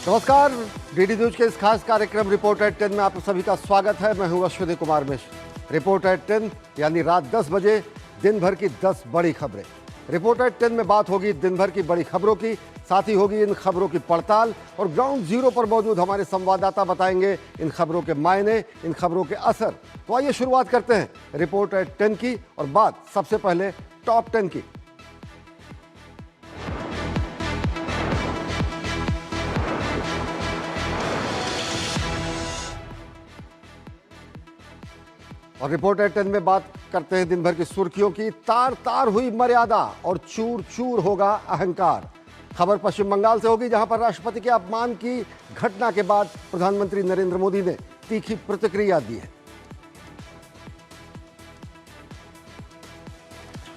नमस्कार, DD news के इस खास कार्यक्रम रिपोर्ट एट 10 में आप सभी का स्वागत है। मैं हूं अश्विनी कुमार मिश्र। रिपोर्ट एट 10 यानी रात 10 बजे दिन भर की 10 बड़ी खबरें। रिपोर्ट एट 10 में बात होगी दिन भर की बड़ी खबरों की, साथ ही होगी इन खबरों की पड़ताल और ग्राउंड जीरो पर मौजूद हमारे संवाददाता बताएंगे इन खबरों के मायने, इन खबरों के असर। तो आइए शुरुआत करते हैं रिपोर्ट एट 10 की और बात सबसे पहले टॉप 10 की। और रिपोर्ट एट 10 में बात करते हैं दिन भर की सुर्खियों की। तार तार हुई मर्यादा और चूर चूर होगा अहंकार। खबर पश्चिम बंगाल से होगी, जहां पर राष्ट्रपति के अपमान की घटना के बाद प्रधानमंत्री नरेंद्र मोदी ने तीखी प्रतिक्रिया दी है।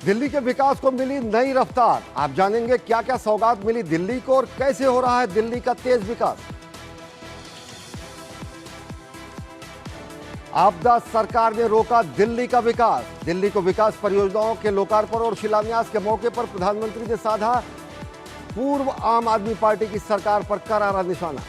दिल्ली के विकास को मिली नई रफ्तार। आप जानेंगे क्या क्या सौगात मिली दिल्ली को और कैसे हो रहा है दिल्ली का तेज विकास। आपदा सरकार ने रोका दिल्ली का विकास। दिल्ली को विकास परियोजनाओं के लोकार्पण और शिलान्यास के मौके पर प्रधानमंत्री ने साधा पूर्व आम आदमी पार्टी की सरकार पर करारा निशाना।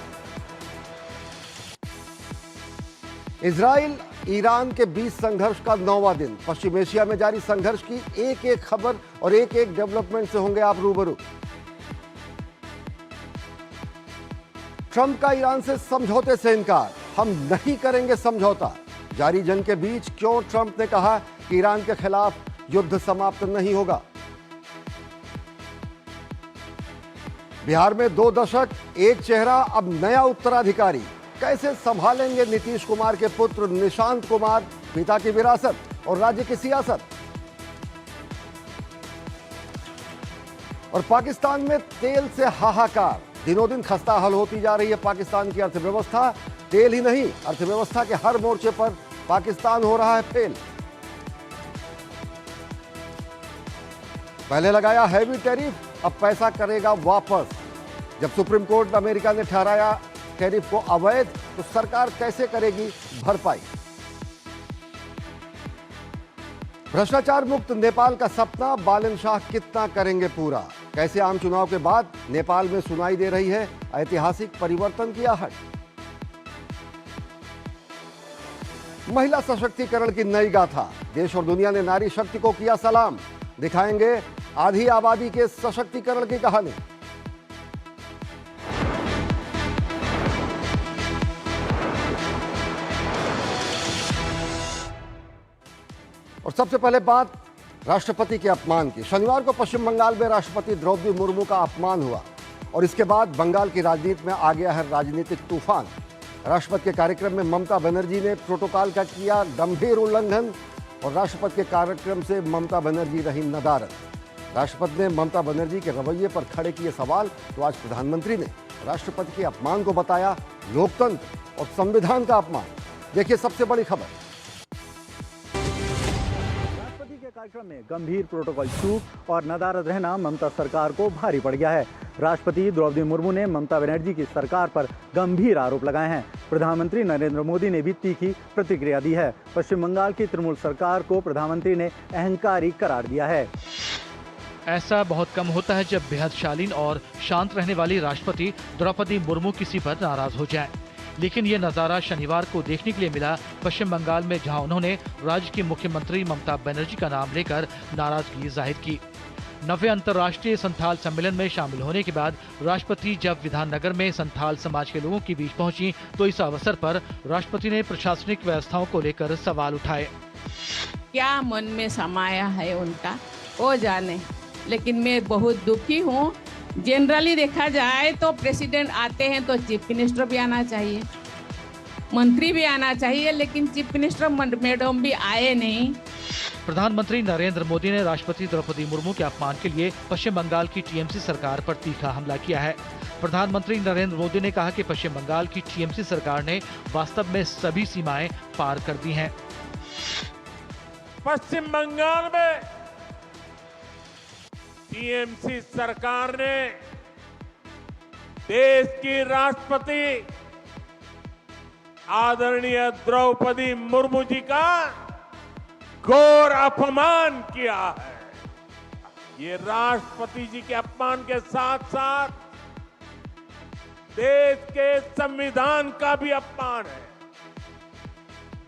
इजराइल ईरान के बीच संघर्ष का 9वां दिन। पश्चिम एशिया में जारी संघर्ष की एक एक खबर और एक एक डेवलपमेंट से होंगे आप रूबरू। ट्रंप का ईरान से समझौते से इनकार। हम नहीं करेंगे समझौता। जारी जंग के बीच क्यों ट्रंप ने कहा कि ईरान के खिलाफ युद्ध समाप्त नहीं होगा। बिहार में 2 दशक एक चेहरा, अब नया उत्तराधिकारी। कैसे संभालेंगे नीतीश कुमार के पुत्र निशांत कुमार पिता की विरासत और राज्य की सियासत। और पाकिस्तान में तेल से हाहाकार। दिनों दिन खस्ता हाल होती जा रही है पाकिस्तान की अर्थव्यवस्था। तेल ही नहीं, अर्थव्यवस्था के हर मोर्चे पर पाकिस्तान हो रहा है फेल। पहले लगाया हैवी टैरिफ, अब पैसा करेगा वापस। जब सुप्रीम कोर्ट अमेरिका ने ठहराया टैरिफ को अवैध, तो सरकार कैसे करेगी भरपाई। भ्रष्टाचार मुक्त नेपाल का सपना बालन शाह कितना करेंगे पूरा। कैसे आम चुनाव के बाद नेपाल में सुनाई दे रही है ऐतिहासिक परिवर्तन की आहट। महिला सशक्तिकरण की नई गाथा। देश और दुनिया ने नारी शक्ति को किया सलाम। दिखाएंगे आधी आबादी के सशक्तिकरण की कहानी। और सबसे पहले बात राष्ट्रपति के अपमान की। शनिवार को पश्चिम बंगाल में राष्ट्रपति द्रौपदी मुर्मू का अपमान हुआ और इसके बाद बंगाल की राजनीति में आ गया है राजनीतिक तूफान। राष्ट्रपति के कार्यक्रम में ममता बनर्जी ने प्रोटोकॉल का किया गंभीर उल्लंघन और राष्ट्रपति के कार्यक्रम से ममता बनर्जी रही नदारद। राष्ट्रपति ने ममता बनर्जी के रवैये पर खड़े किए सवाल, तो आज प्रधानमंत्री ने राष्ट्रपति के अपमान को बताया लोकतंत्र और संविधान का अपमान। देखिए सबसे बड़ी खबर। कार्यक्रम में गंभीर प्रोटोकॉल चूक और नदारद रहना ममता सरकार को भारी पड़ गया है। राष्ट्रपति द्रौपदी मुर्मू ने ममता बनर्जी की सरकार पर गंभीर आरोप लगाए हैं। प्रधानमंत्री नरेंद्र मोदी ने भी तीखी प्रतिक्रिया दी है। पश्चिम बंगाल की तृणमूल सरकार को प्रधानमंत्री ने अहंकारी करार दिया है। ऐसा बहुत कम होता है जब बेहद शालीन और शांत रहने वाली राष्ट्रपति द्रौपदी मुर्मू किसी पर नाराज हो जाएं। लेकिन ये नज़ारा शनिवार को देखने के लिए मिला पश्चिम बंगाल में, जहां उन्होंने राज्य की मुख्यमंत्री ममता बनर्जी का नाम लेकर नाराजगी जाहिर की। 90वें अंतर्राष्ट्रीय संथाल सम्मेलन में शामिल होने के बाद राष्ट्रपति जब विधाननगर में संथाल समाज के लोगों के बीच पहुंची, तो इस अवसर पर राष्ट्रपति ने प्रशासनिक व्यवस्थाओं को लेकर सवाल उठाए। क्या मन में समाया है उनका वो जाने, लेकिन मैं बहुत दुखी हूँ। जनरली देखा जाए तो प्रेसिडेंट आते हैं तो चीफ मिनिस्टर भी आना चाहिए, मंत्री भी आना चाहिए, लेकिन चीफ मिनिस्टर मैडम भी आए नहीं। प्रधानमंत्री नरेंद्र मोदी ने राष्ट्रपति द्रौपदी मुर्मू के अपमान के लिए पश्चिम बंगाल की टीएमसी सरकार पर तीखा हमला किया है। प्रधानमंत्री नरेंद्र मोदी ने कहा कि पश्चिम बंगाल की टीएमसी सरकार ने वास्तव में सभी सीमाएं पार कर दी हैं। पश्चिम बंगाल में टीएमसी सरकार ने देश की राष्ट्रपति आदरणीय द्रौपदी मुर्मू जी का घोर अपमान किया है। ये राष्ट्रपति जी के अपमान के साथ साथ देश के संविधान का भी अपमान है,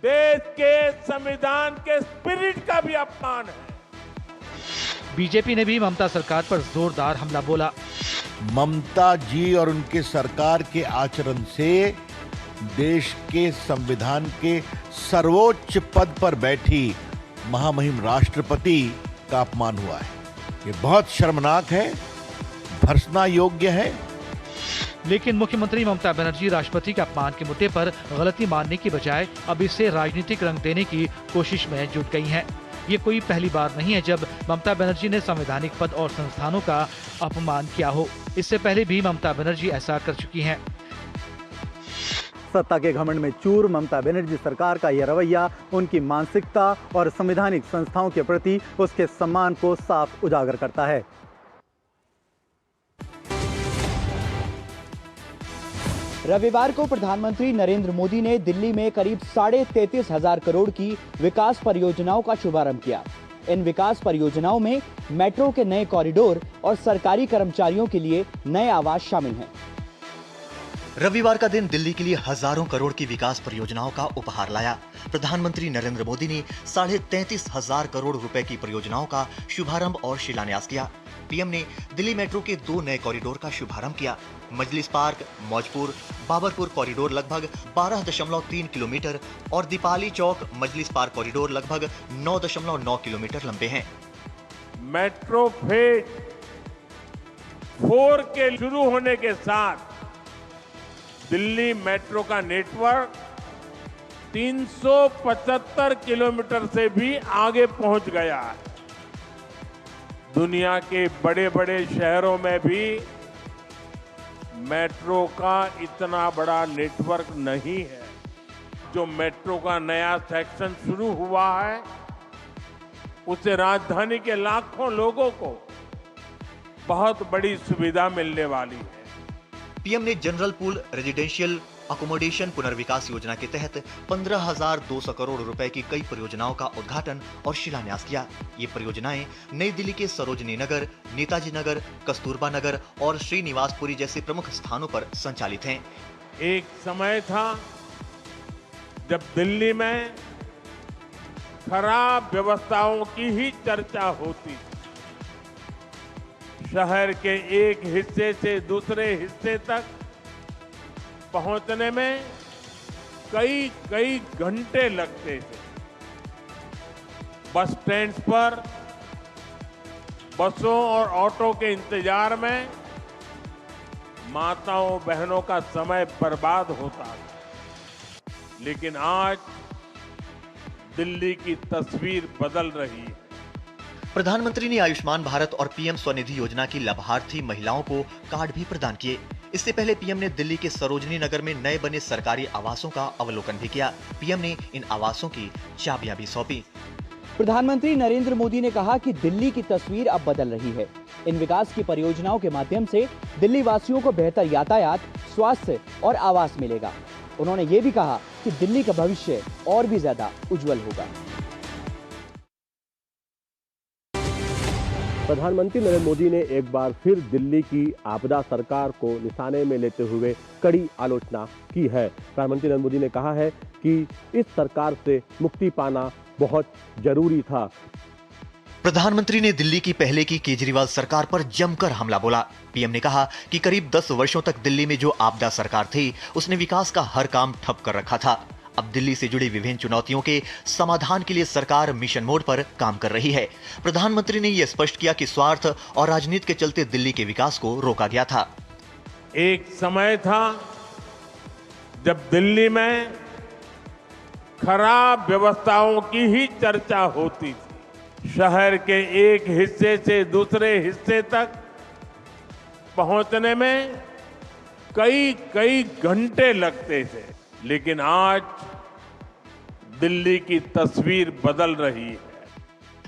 देश के संविधान के स्पिरिट का भी अपमान है। बीजेपी ने भी ममता सरकार पर जोरदार हमला बोला। ममता जी और उनके सरकार के आचरण से देश के संविधान के सर्वोच्च पद पर बैठी महामहिम राष्ट्रपति का अपमान हुआ है। ये बहुत शर्मनाक है, भर्त्सना योग्य है। लेकिन मुख्यमंत्री ममता बनर्जी राष्ट्रपति के अपमान के मुद्दे पर गलती मानने की बजाय अब इसे राजनीतिक रंग देने की कोशिश में जुट गई हैं। ये कोई पहली बार नहीं है जब ममता बनर्जी ने संवैधानिक पद और संस्थानों का अपमान किया हो। इससे पहले भी ममता बनर्जी ऐसा कर चुकी हैं। सत्ता के घमंड में चूर ममता बनर्जी सरकार का यह रवैया उनकी मानसिकता और संवैधानिक संस्थाओं के प्रति उसके सम्मान को साफ उजागर करता है। रविवार को प्रधानमंत्री नरेंद्र मोदी ने दिल्ली में करीब 33,500 करोड़ की विकास परियोजनाओं का शुभारंभ किया। इन विकास परियोजनाओं में मेट्रो के नए कॉरिडोर और सरकारी कर्मचारियों के लिए नए आवास शामिल हैं। रविवार का दिन दिल्ली के लिए हजारों करोड़ की विकास परियोजनाओं का उपहार लाया। प्रधानमंत्री नरेंद्र मोदी ने 33,500 करोड़ रुपए की परियोजनाओं का शुभारंभ और शिलान्यास किया। पीएम ने दिल्ली मेट्रो के 2 नए कॉरिडोर का शुभारंभ किया। मजलिस पार्क, मौजपुर, बाबरपुर कॉरिडोर लगभग 12.3 किलोमीटर और दीपाली चौक मजलिस पार्क कॉरिडोर लगभग 9.9 किलोमीटर लंबे हैं। मेट्रो फेज 4 के शुरू होने के साथ दिल्ली मेट्रो का नेटवर्क 375 किलोमीटर से भी आगे पहुंच गया है। दुनिया के बड़े बड़े शहरों में भी मेट्रो का इतना बड़ा नेटवर्क नहीं है। जो मेट्रो का नया सेक्शन शुरू हुआ है उससे राजधानी के लाखों लोगों को बहुत बड़ी सुविधा मिलने वाली है। पीएम ने जनरल पूल रेजिडेंशियल अकोमोडेशन पुनर्विकास योजना के तहत 15,200 करोड़ रुपए की कई परियोजनाओं का उद्घाटन और शिलान्यास किया। ये परियोजनाएं नई दिल्ली के सरोजनी नगर, नेताजी नगर, कस्तूरबा नगर और श्रीनिवासपुरी जैसे प्रमुख स्थानों पर संचालित हैं। एक समय था जब दिल्ली में खराब व्यवस्थाओं की ही चर्चा होती थी। शहर के एक हिस्से से दूसरे हिस्से तक पहुंचने में कई घंटे लगते थे। बस स्टैंड पर बसों और ऑटो के इंतजार में माताओं बहनों का समय बर्बाद होता था। लेकिन आज दिल्ली की तस्वीर बदल रही है। प्रधानमंत्री ने आयुष्मान भारत और पीएम स्वनिधि योजना की लाभार्थी महिलाओं को कार्ड भी प्रदान किए। इससे पहले पीएम ने दिल्ली के सरोजनी नगर में नए बने सरकारी आवासों का अवलोकन भी किया। पीएम ने इन आवासों की चाबियां भी सौंपी। प्रधानमंत्री नरेंद्र मोदी ने कहा कि दिल्ली की तस्वीर अब बदल रही है। इन विकास की परियोजनाओं के माध्यम से दिल्ली वासियों को बेहतर यातायात, स्वास्थ्य और आवास मिलेगा। उन्होंने ये भी कहा कि दिल्ली का भविष्य और भी ज्यादा उज्जवल होगा। प्रधानमंत्री नरेंद्र मोदी ने एक बार फिर दिल्ली की आपदा सरकार को निशाने में लेते हुए कड़ी आलोचना की है। प्रधानमंत्री नरेंद्र मोदी ने कहा है कि इस सरकार से मुक्ति पाना बहुत जरूरी था। प्रधानमंत्री ने दिल्ली की पहले की केजरीवाल सरकार पर जमकर हमला बोला। पीएम ने कहा कि करीब 10 वर्षों तक दिल्ली में जो आपदा सरकार थी उसने विकास का हर काम ठप कर रखा था। अब दिल्ली से जुड़ी विभिन्न चुनौतियों के समाधान के लिए सरकार मिशन मोड पर काम कर रही है। प्रधानमंत्री ने यह स्पष्ट किया कि स्वार्थ और राजनीति के चलते दिल्ली के विकास को रोका गया था। एक समय था जब दिल्ली में खराब व्यवस्थाओं की ही चर्चा होती थी। शहर के एक हिस्से से दूसरे हिस्से तक पहुंचने में कई घंटे लगते थे। लेकिन आज दिल्ली की तस्वीर बदल रही है।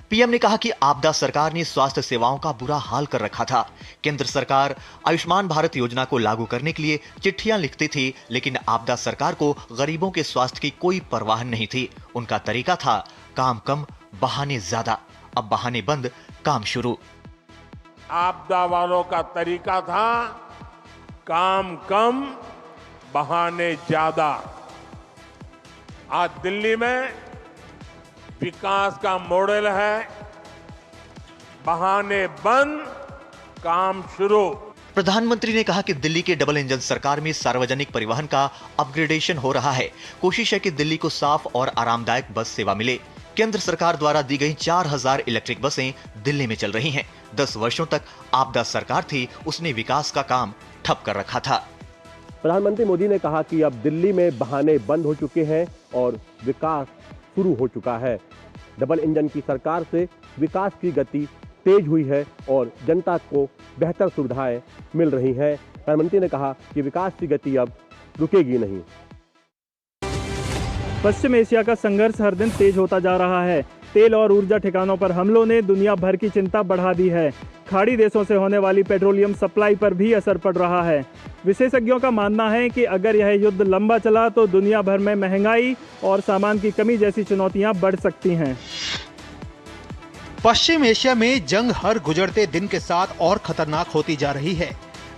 पीएम ने कहा कि आपदा सरकार ने स्वास्थ्य सेवाओं का बुरा हाल कर रखा था। केंद्र सरकार आयुष्मान भारत योजना को लागू करने के लिए चिट्ठियां लिखती थी, लेकिन आपदा सरकार को गरीबों के स्वास्थ्य की कोई परवाह नहीं थी। उनका तरीका था काम कम, बहाने ज्यादा। अब बहाने बंद, काम शुरू। आपदा वालों का तरीका था काम कम, बहाने ज्यादा। आज दिल्ली में विकास का मॉडल है बहाने बंद, काम शुरू। प्रधानमंत्री ने कहा कि दिल्ली के डबल इंजन सरकार में सार्वजनिक परिवहन का अपग्रेडेशन हो रहा है। कोशिश है कि दिल्ली को साफ और आरामदायक बस सेवा मिले। केंद्र सरकार द्वारा दी गई 4000 इलेक्ट्रिक बसें दिल्ली में चल रही हैं। 10 वर्षों तक आपदा सरकार थी, उसने विकास का काम ठप कर रखा था। प्रधानमंत्री मोदी ने कहा कि अब दिल्ली में बहाने बंद हो चुके हैं और विकास शुरू हो चुका है। डबल इंजन की सरकार से विकास की गति तेज हुई है और जनता को बेहतर सुविधाएं मिल रही हैं। प्रधानमंत्री ने कहा कि विकास की गति अब रुकेगी नहीं। पश्चिम एशिया का संघर्ष हर दिन तेज होता जा रहा है। तेल और ऊर्जा ठिकानों पर हमलों ने दुनिया भर की चिंता बढ़ा दी है। खाड़ी देशों से होने वाली पेट्रोलियम सप्लाई पर भी असर पड़ रहा है। विशेषज्ञों का मानना है कि अगर यह युद्ध लंबा चला तो दुनिया भर में महंगाई और सामान की कमी जैसी चुनौतियां बढ़ सकती हैं। पश्चिम एशिया में जंग हर गुजरते दिन के साथ और खतरनाक होती जा रही है।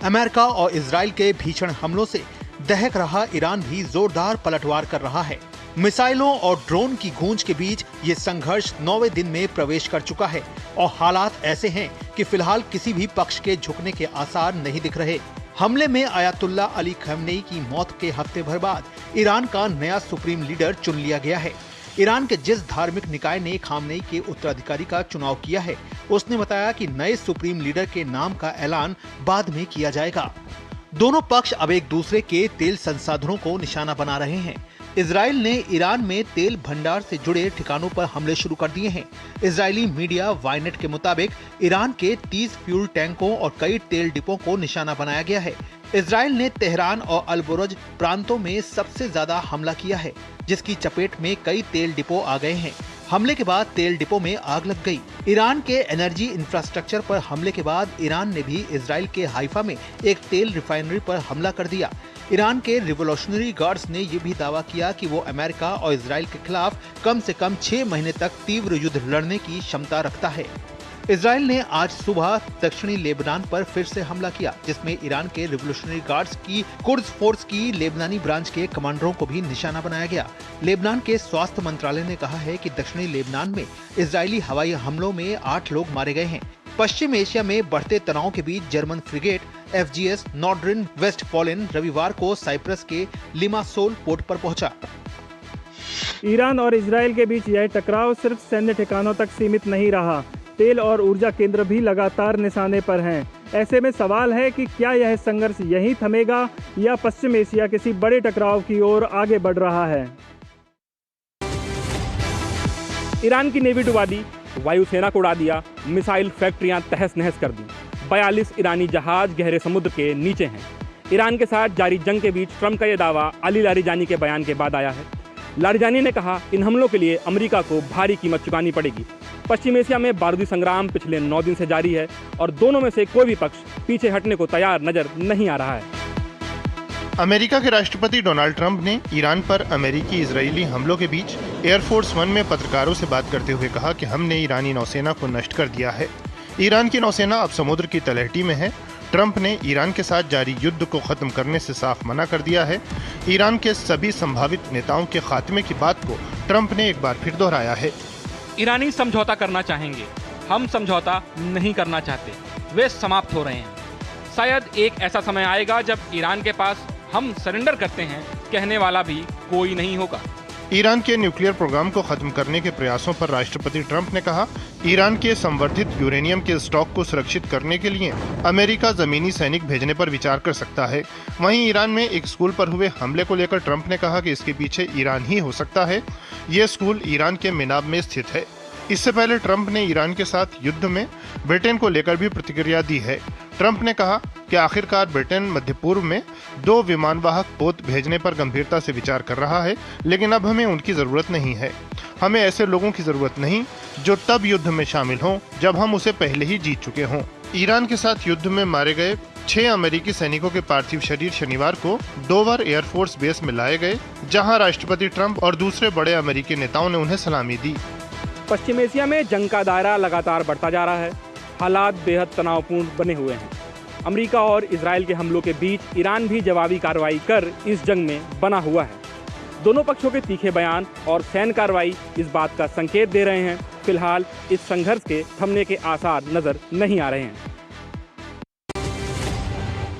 अमेरिका और इजराइल के भीषण हमलों से दहक रहा ईरान भी जोरदार पलटवार कर रहा है। मिसाइलों और ड्रोन की गूंज के बीच ये संघर्ष 9वें दिन में प्रवेश कर चुका है और हालात ऐसे हैं कि फिलहाल किसी भी पक्ष के झुकने के आसार नहीं दिख रहे। हमले में आयतुल्ला अली खमेनी की मौत के हफ्ते भर बाद ईरान का नया सुप्रीम लीडर चुन लिया गया है। ईरान के जिस धार्मिक निकाय ने खामनेई के उत्तराधिकारी का चुनाव किया है, उसने बताया कि नए सुप्रीम लीडर के नाम का ऐलान बाद में किया जाएगा। दोनों पक्ष अब एक दूसरे के तेल संसाधनों को निशाना बना रहे हैं। इजराइल ने ईरान में तेल भंडार से जुड़े ठिकानों पर हमले शुरू कर दिए हैं। इजरायली मीडिया वायनेट के मुताबिक ईरान के 30 फ्यूल टैंकों और कई तेल डिपों को निशाना बनाया गया है। इजराइल ने तेहरान और अलबुरज प्रांतों में सबसे ज्यादा हमला किया है, जिसकी चपेट में कई तेल डिपो आ गए हैं। हमले के बाद तेल डिपो में आग लग गई। ईरान के एनर्जी इंफ्रास्ट्रक्चर पर हमले के बाद ईरान ने भी इजराइल के हाइफा में एक तेल रिफाइनरी पर हमला कर दिया। ईरान के रिवोल्यूशनरी गार्ड्स ने यह भी दावा किया कि वो अमेरिका और इजराइल के खिलाफ कम से कम 6 महीने तक तीव्र युद्ध लड़ने की क्षमता रखता है। इजराइल ने आज सुबह दक्षिणी लेबनान पर फिर से हमला किया, जिसमें ईरान के रिवोल्यूशनरी गार्ड्स की कुर्द फोर्स की लेबनानी ब्रांच के कमांडरों को भी निशाना बनाया गया। लेबनान के स्वास्थ्य मंत्रालय ने कहा है कि दक्षिणी लेबनान में इजरायली हवाई हमलों में 8 लोग मारे गए हैं। पश्चिम एशिया में बढ़ते तनाव के बीच जर्मन फ्रिगेट FGS नॉर्डर्न वेस्टफॉलेन रविवार को साइप्रस के लिमासोल पोर्ट पर पहुंचा। ईरान और इजराइल के बीच यह टकराव सिर्फ सैन्य ठिकानों तक सीमित नहीं रहा। तेल और ऊर्जा केंद्र भी लगातार निशाने पर हैं। ऐसे में सवाल है कि क्या यह संघर्ष यहीं थमेगा या पश्चिम एशिया किसी बड़े टकराव की ओर आगे बढ़ रहा है। ईरान की नेवी डुबा दी, वायुसेना को उड़ा दिया, मिसाइल फैक्ट्रियां तहस नहस कर दी। 42 ईरानी जहाज गहरे समुद्र के नीचे हैं। ईरान के साथ जारी जंग के बीच ट्रंप का यह दावा अली लारिजानी के बयान के बाद आया है। लारिजानी ने कहा, इन हमलों के लिए अमेरिका को भारी कीमत चुकानी पड़ेगी। पश्चिम एशिया में बारूदी संग्राम पिछले 9 दिन से जारी है और दोनों में से कोई भी पक्ष पीछे हटने को तैयार नजर नहीं आ रहा है। अमेरिका के राष्ट्रपति डोनाल्ड ट्रंप ने ईरान पर अमेरिकी इजरायली हमलों के बीच एयरफोर्स 1 में पत्रकारों से बात करते हुए कहा कि हमने ईरानी नौसेना को नष्ट कर दिया है। ईरान की नौसेना अब समुद्र की तलहटी में है। ट्रंप ने ईरान के साथ जारी युद्ध को खत्म करने से साफ मना कर दिया है। ईरान के सभी संभावित नेताओं के खात्मे की बात को ट्रंप ने एक बार फिर दोहराया है। ईरानी समझौता करना चाहेंगे, हम समझौता नहीं करना चाहते, वे समाप्त हो रहे हैं। शायद एक ऐसा समय आएगा जब ईरान के पास हम सरेंडर करते हैं कहने वाला भी कोई नहीं होगा। ईरान के न्यूक्लियर प्रोग्राम को खत्म करने के प्रयासों पर राष्ट्रपति ट्रंप ने कहा, ईरान के संवर्धित यूरेनियम के स्टॉक को सुरक्षित करने के लिए अमेरिका जमीनी सैनिक भेजने पर विचार कर सकता है। वहीं ईरान में एक स्कूल पर हुए हमले को लेकर ट्रंप ने कहा कि इसके पीछे ईरान ही हो सकता है। ये स्कूल ईरान के मिनाब में स्थित है। इससे पहले ट्रंप ने ईरान के साथ युद्ध में ब्रिटेन को लेकर भी प्रतिक्रिया दी है। ट्रंप ने कहा कि आखिरकार ब्रिटेन मध्य पूर्व में 2 विमानवाहक पोत भेजने पर गंभीरता से विचार कर रहा है, लेकिन अब हमें उनकी जरूरत नहीं है। हमें ऐसे लोगों की जरूरत नहीं जो तब युद्ध में शामिल हों जब हम उसे पहले ही जीत चुके हों। ईरान के साथ युद्ध में मारे गए 6 अमेरिकी सैनिकों के पार्थिव शरीर शनिवार को डोवर एयरफोर्स बेस में लाए गए, जहां राष्ट्रपति ट्रंप और दूसरे बड़े अमेरिकी नेताओं ने उन्हें सलामी दी। पश्चिम एशिया में जंग का दायरा लगातार बढ़ता जा रहा है। हालात बेहद तनावपूर्ण बने हुए हैं। अमेरिका और इजराइल के हमलों के बीच ईरान भी जवाबी कार्रवाई कर इस जंग में बना हुआ है। दोनों पक्षों के तीखे बयान और सैन्य कार्रवाई इस बात का संकेत दे रहे हैं। फिलहाल इस संघर्ष के थमने के आसार नजर नहीं आ रहे हैं।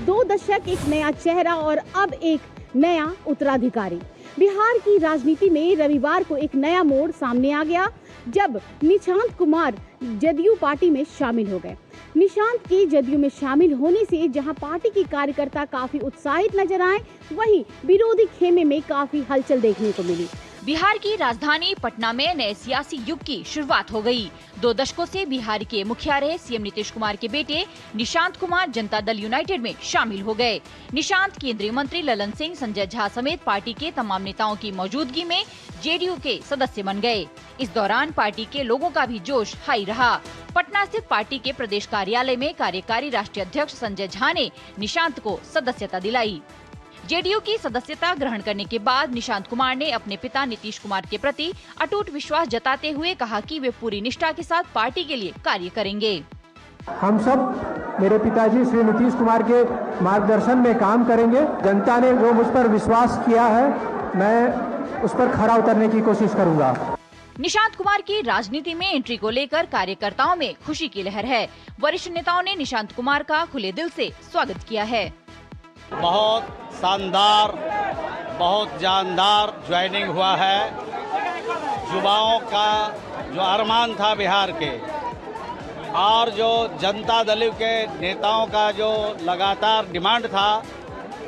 2 दशक एक नया चेहरा और अब एक नया उत्तराधिकारी। बिहार की राजनीति में रविवार को एक नया मोड़ सामने आ गया जब निशांत कुमार जदयू पार्टी में शामिल हो गए। निशांत के जदयू में शामिल होने से जहां पार्टी के कार्यकर्ता काफी उत्साहित नजर आए, वहीं विरोधी खेमे में काफी हलचल देखने को मिली। बिहार की राजधानी पटना में नए सियासी युग की शुरुआत हो गई। 2 दशकों से बिहार के मुखिया रहे सीएम नीतीश कुमार के बेटे निशांत कुमार जनता दल यूनाइटेड में शामिल हो गए। निशांत केंद्रीय मंत्री ललन सिंह, संजय झा समेत पार्टी के तमाम नेताओं की मौजूदगी में जेडीयू के सदस्य बन गए। इस दौरान पार्टी के लोगों का भी जोश हाई रहा। पटना स्थित पार्टी के प्रदेश कार्यालय में कार्यकारी राष्ट्रीय अध्यक्ष संजय झा ने निशांत को सदस्यता दिलाई। जेडीयू की सदस्यता ग्रहण करने के बाद निशांत कुमार ने अपने पिता नीतीश कुमार के प्रति अटूट विश्वास जताते हुए कहा कि वे पूरी निष्ठा के साथ पार्टी के लिए कार्य करेंगे। हम सब मेरे पिताजी श्री नीतीश कुमार के मार्गदर्शन में काम करेंगे। जनता ने जो मुझ पर विश्वास किया है, मैं उस पर खरा उतरने की कोशिश करूंगा। निशांत कुमार की राजनीति में एंट्री को लेकर कार्यकर्ताओं में खुशी की लहर है। वरिष्ठ नेताओं ने निशांत कुमार का खुले दिल से स्वागत किया है। बहुत शानदार, बहुत जानदार ज्वाइनिंग हुआ है। युवाओं का जो अरमान था बिहार के और जो जनता दल के नेताओं का जो लगातार डिमांड था,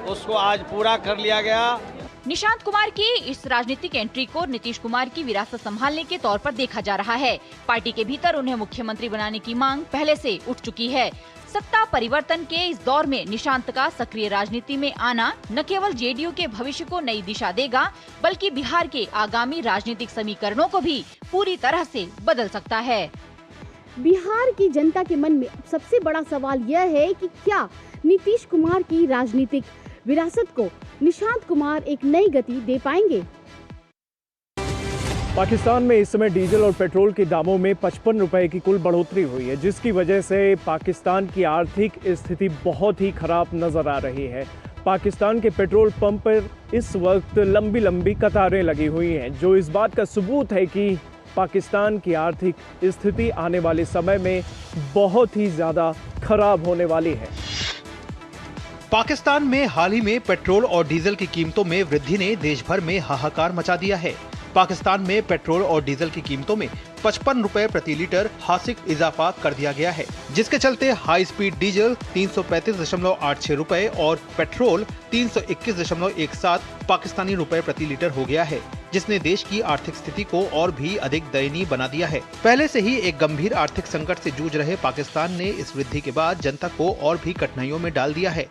उसको आज पूरा कर लिया गया। निशांत कुमार की इस राजनीतिक एंट्री को नीतीश कुमार की विरासत संभालने के तौर पर देखा जा रहा है। पार्टी के भीतर उन्हें मुख्यमंत्री बनाने की मांग पहले से उठ चुकी है। सत्ता परिवर्तन के इस दौर में निशांत का सक्रिय राजनीति में आना न केवल जेडीयू के भविष्य को नई दिशा देगा, बल्कि बिहार के आगामी राजनीतिक समीकरणों को भी पूरी तरह से बदल सकता है। बिहार की जनता के मन में सबसे बड़ा सवाल यह है कि क्या नीतीश कुमार की राजनीतिक विरासत को निशांत कुमार एक नई गति दे पाएंगे। पाकिस्तान में इस समय डीजल और पेट्रोल के दामों में 55 रुपए की कुल बढ़ोतरी हुई है, जिसकी वजह से पाकिस्तान की आर्थिक स्थिति बहुत ही खराब नजर आ रही है। पाकिस्तान के पेट्रोल पंप पर इस वक्त लंबी लंबी कतारें लगी हुई हैं, जो इस बात का सबूत है कि पाकिस्तान की आर्थिक स्थिति आने वाले समय में बहुत ही ज़्यादा खराब होने वाली है। पाकिस्तान में हाल ही में पेट्रोल और डीजल की कीमतों में वृद्धि ने देश भर में हाहाकार मचा दिया है। पाकिस्तान में पेट्रोल और डीजल की कीमतों में 55 रुपए प्रति लीटर हासिक इजाफा कर दिया गया है, जिसके चलते हाई स्पीड डीजल 335.86 रुपए और पेट्रोल 321.17 पाकिस्तानी रुपए प्रति लीटर हो गया है, जिसने देश की आर्थिक स्थिति को और भी अधिक दयनीय बना दिया है। पहले से ही एक गंभीर आर्थिक संकट से जूझ रहे पाकिस्तान ने इस वृद्धि के बाद जनता को और भी कठिनाइयों में डाल दिया है।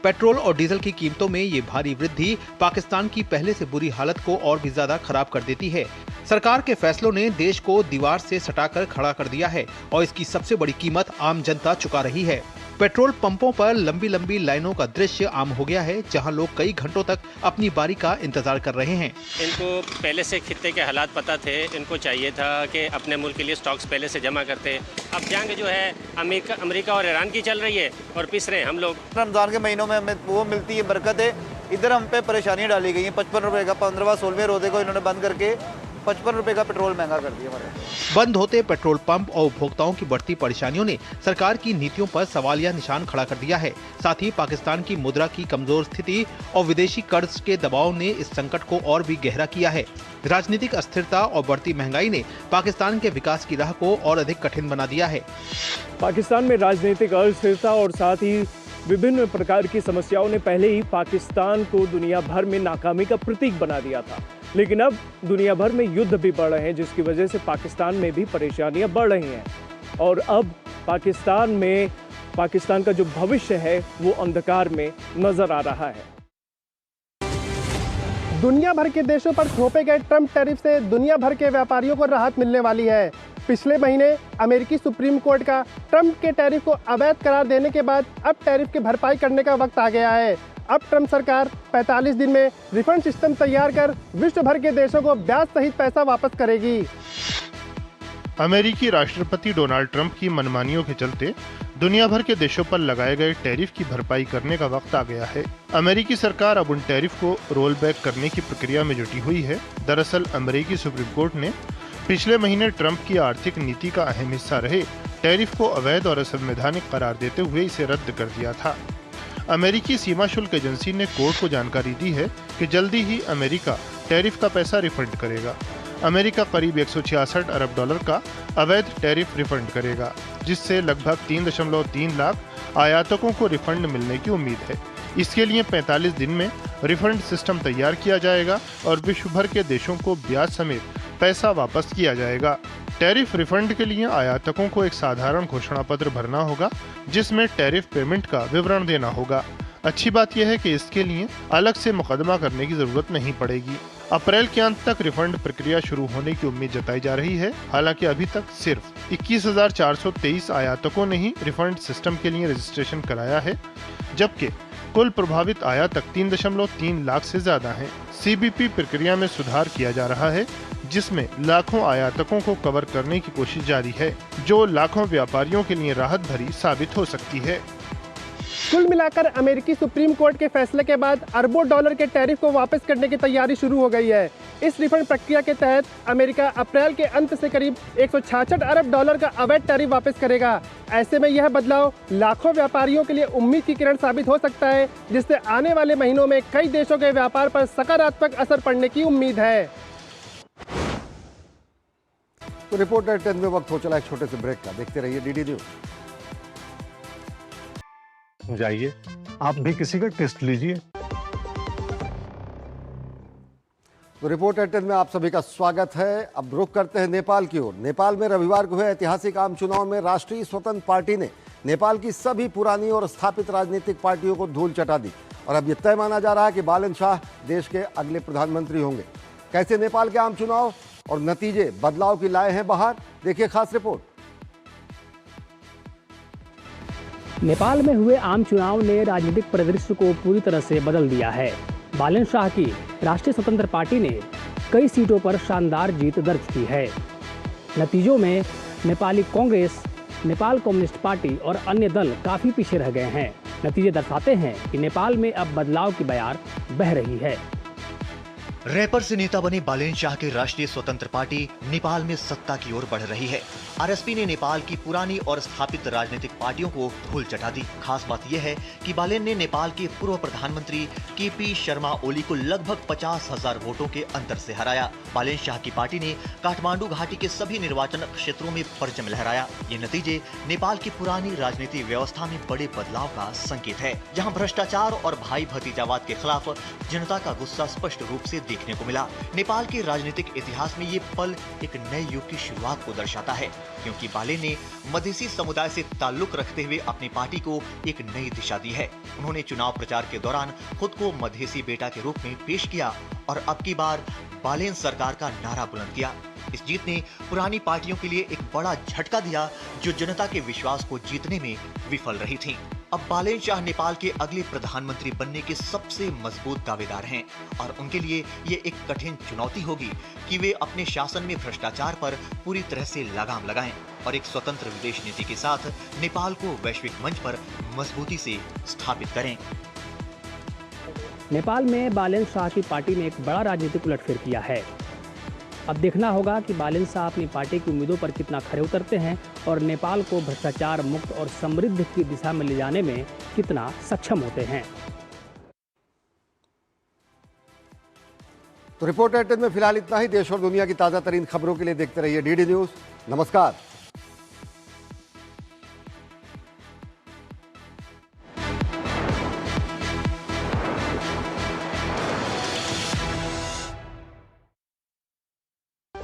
पेट्रोल और डीजल की कीमतों में ये भारी वृद्धि पाकिस्तान की पहले से बुरी हालत को और भी ज्यादा खराब कर देती है। सरकार के फैसलों ने देश को दीवार से सटाकर खड़ा कर दिया है और इसकी सबसे बड़ी कीमत आम जनता चुका रही है। पेट्रोल पंपों पर लंबी लंबी लाइनों का दृश्य आम हो गया है, जहां लोग कई घंटों तक अपनी बारी का इंतजार कर रहे हैं। इनको पहले से खित्ते के हालात पता थे, इनको चाहिए था कि अपने मुल्क के लिए स्टॉक्स पहले से जमा करते। अब जंग जो है अमेरिका और ईरान की चल रही है और पिस रहे हैं हम लोग। रमजान के महीनों में हमें वो मिलती है बरकतें, इधर हम पे परेशानियाँ डाली गई हैं। 55 रुपये का 15वां-16वें रोजे को इन्होंने बंद करके 55 रुपए का पेट्रोल महंगा कर दिया हमारे। बंद होते पेट्रोल पंप और उपभोक्ताओं की बढ़ती परेशानियों ने सरकार की नीतियों पर सवालिया निशान खड़ा कर दिया है। साथ ही पाकिस्तान की मुद्रा की कमजोर स्थिति और विदेशी कर्ज के दबाव ने इस संकट को और भी गहरा किया है। राजनीतिक अस्थिरता और बढ़ती महंगाई ने पाकिस्तान के विकास की राह को और अधिक कठिन बना दिया है। पाकिस्तान में राजनीतिक अस्थिरता और साथ ही विभिन्न प्रकार की समस्याओं ने पहले ही पाकिस्तान को दुनिया भर में नाकामी का प्रतीक बना दिया था, लेकिन अब दुनिया भर में युद्ध भी बढ़ रहे हैं, जिसकी वजह से पाकिस्तान में भी परेशानियां बढ़ रही हैं और अब पाकिस्तान का जो भविष्य है वो अंधकार में नजर आ रहा है। दुनिया भर के देशों पर थोपे गए ट्रंप टैरिफ से दुनिया भर के व्यापारियों को राहत मिलने वाली है। पिछले महीने अमेरिकी सुप्रीम कोर्ट का ट्रंप के टैरिफ को अवैध करार देने के बाद अब टैरिफ की भरपाई करने का वक्त आ गया है। अब ट्रंप सरकार 45 दिन में रिफंड सिस्टम तैयार कर विश्व भर के देशों को ब्याज सहित पैसा वापस करेगी। अमेरिकी राष्ट्रपति डोनाल्ड ट्रंप की मनमानियों के चलते दुनिया भर के देशों पर लगाए गए टैरिफ की भरपाई करने का वक्त आ गया है। अमेरिकी सरकार अब उन टैरिफ को रोल बैक करने की प्रक्रिया में जुटी हुई है। दरअसल अमेरिकी सुप्रीम कोर्ट ने पिछले महीने ट्रंप की आर्थिक नीति का अहम हिस्सा रहे टैरिफ को अवैध और असंवैधानिक करार देते हुए इसे रद्द कर दिया था। अमेरिकी सीमा शुल्क एजेंसी ने कोर्ट को जानकारी दी है कि जल्दी ही अमेरिका टैरिफ का पैसा रिफंड करेगा। अमेरिका करीब 166 अरब डॉलर का अवैध टैरिफ रिफंड करेगा, जिससे लगभग 3.3 लाख आयातकों को रिफंड मिलने की उम्मीद है। इसके लिए 45 दिन में रिफंड सिस्टम तैयार किया जाएगा और विश्व भर के देशों को ब्याज समेत पैसा वापस किया जाएगा। टैरिफ रिफंड के लिए आयातकों को एक साधारण घोषणा पत्र भरना होगा, जिसमें टैरिफ पेमेंट का विवरण देना होगा। अच्छी बात यह है कि इसके लिए अलग से मुकदमा करने की जरूरत नहीं पड़ेगी। अप्रैल के अंत तक रिफंड प्रक्रिया शुरू होने की उम्मीद जताई जा रही है। हालांकि अभी तक सिर्फ 21,423 आयातकों ने ही रिफंड सिस्टम के लिए रजिस्ट्रेशन कराया है, जबकि कुल प्रभावित आयातक 3.3 लाख से ज्यादा हैं। सीबीपी प्रक्रिया में सुधार किया जा रहा है, जिसमें लाखों आयातकों को कवर करने की कोशिश जारी है, जो लाखों व्यापारियों के लिए राहत भरी साबित हो सकती है। कुल मिलाकर अमेरिकी सुप्रीम कोर्ट के फैसले के बाद अरबों डॉलर के टैरिफ को वापस करने की तैयारी शुरू हो गई है। इस रिफंड प्रक्रिया के तहत अमेरिका अप्रैल के अंत से करीब 166 अरब डॉलर का अवैध टैरिफ वापस करेगा। ऐसे में यह बदलाव लाखों व्यापारियों के लिए उम्मीद की किरण साबित हो सकता है, जिससे आने वाले महीनों में कई देशों के व्यापार पर सकारात्मक असर पड़ने की उम्मीद है। तो रिपोर्टर 10 में वक्त हो चला एक छोटे से ब्रेक का। देखते रहिए डीडी न्यूज। जाइए, आप भी किसी का टेस्ट लीजिए। तो रिपोर्टर 10 में आप सभी का स्वागत है। अब रुख करते हैं नेपाल की ओर। नेपाल में रविवार को हुए ऐतिहासिक आम चुनाव में राष्ट्रीय स्वतंत्र पार्टी ने नेपाल की सभी पुरानी और स्थापित राजनीतिक पार्टियों को धूल चटा दी और अब यह तय माना जा रहा है कि बालन शाह देश के अगले प्रधानमंत्री होंगे। कैसे नेपाल के आम चुनाव और नतीजे बदलाव की लाए हैं बाहर, देखिए खास रिपोर्ट। नेपाल में हुए आम चुनाव ने राजनीतिक परिदृश्य को पूरी तरह से बदल दिया है। बालन शाह की राष्ट्रीय स्वतंत्र पार्टी ने कई सीटों पर शानदार जीत दर्ज की है। नतीजों में नेपाली कांग्रेस, नेपाल कम्युनिस्ट पार्टी और अन्य दल काफी पीछे रह गए हैं। नतीजे दर्शाते हैं कि नेपाल में अब बदलाव की बयार बह रही है। रैपर से नेता बने बालेन शाह की राष्ट्रीय स्वतंत्र पार्टी नेपाल में सत्ता की ओर बढ़ रही है। आरएसपी ने नेपाल की पुरानी और स्थापित राजनीतिक पार्टियों को धूल चटा दी। खास बात यह है कि बालेन ने नेपाल के पूर्व प्रधानमंत्री केपी शर्मा ओली को लगभग 50,000 वोटों के अंतर से हराया। बालेन शाह की पार्टी ने काठमांडू घाटी के सभी निर्वाचन क्षेत्रों में परचम लहराया। ये नतीजे नेपाल की पुरानी राजनीतिक व्यवस्था में बड़े बदलाव का संकेत है, जहाँ भ्रष्टाचार और भाई भतीजावाद के खिलाफ जनता का गुस्सा स्पष्ट रूप से देखने को मिला। नेपाल के राजनीतिक इतिहास में ये पल एक नए युग की शुरुआत को दर्शाता है, क्योंकि बालेन ने मधेसी समुदाय से ताल्लुक रखते हुए अपनी पार्टी को एक नई दिशा दी है। उन्होंने चुनाव प्रचार के दौरान खुद को मधेसी बेटा के रूप में पेश किया और अब की बार बालेन सरकार का नारा बुलंद किया। इस जीत ने पुरानी पार्टियों के लिए एक बड़ा झटका दिया, जो जनता के विश्वास को जीतने में विफल रही थी। अब बालेन शाह नेपाल के अगले प्रधानमंत्री बनने के सबसे मजबूत दावेदार हैं और उनके लिए ये एक कठिन चुनौती होगी कि वे अपने शासन में भ्रष्टाचार पर पूरी तरह से लगाम लगाएं और एक स्वतंत्र विदेश नीति के साथ नेपाल को वैश्विक मंच पर मजबूती से स्थापित करें। नेपाल में बालेन शाह की पार्टी ने एक बड़ा राजनीतिक उलटफेर किया है। अब देखना होगा कि बालेन शाह अपनी पार्टी की उम्मीदों पर कितना खरे उतरते हैं और नेपाल को भ्रष्टाचार मुक्त और समृद्ध की दिशा में ले जाने में कितना सक्षम होते हैं। तो रिपोर्टर 10 में फिलहाल इतना ही। देश और दुनिया की ताज़ा तरीन खबरों के लिए देखते रहिए डीडी न्यूज़। नमस्कार।